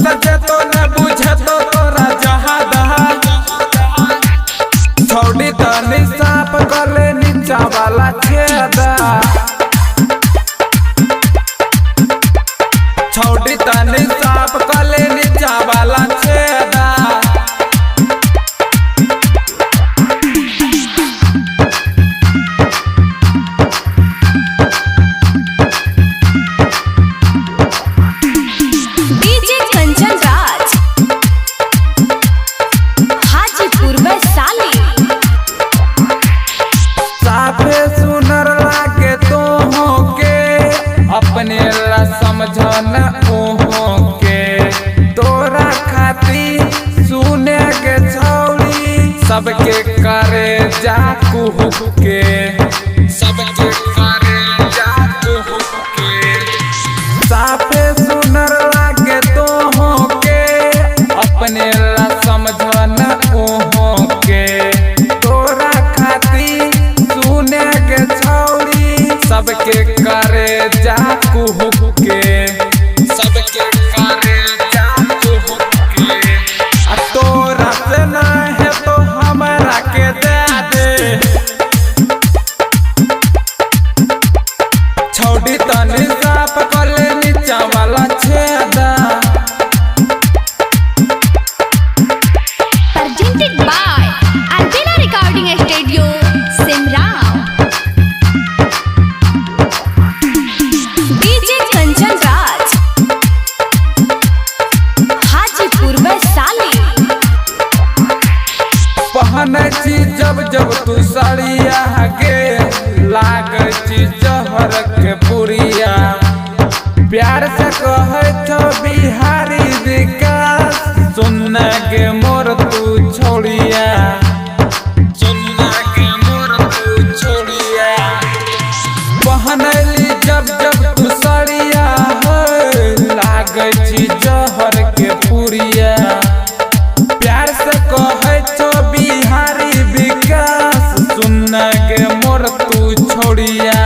सजे तो न बुझे तो तोरा जहाँ दहा छोड़ी तनी साफ गले नीचा वाला छेदा छोड़ी तनी साफ गले नीचा वाला छेदा अपने ला समझना ओहो के तोरा खाती सुने के छौड़ी सबके करे जा कुहू के सबके करे जा कुहू के साफे सुनर लागे तो हो के अपने ला समझना ओहो के तोरा खाती सुने के छौड़ी सबके करे जा कुहू के सबके करे जा कुहू के तोरा से ना है तो हमरा के दे दे छौड़ी तनी साफ गले नीचा वाला छेदा presented by Albina Recording Studio Simran पहनची जब जब तू साड़िया के लागची जहर के पुरिया प्यार से कहे छो बिहारी विकास सुनने के मोर तू छोड़िया सुनने के मोर तू छोड़िया पहनली जब जब तू साड़िया लागची जहर के पुरिया प्यार से कहे छो बिहारी विकास सुनने के मोर तू छोड़िया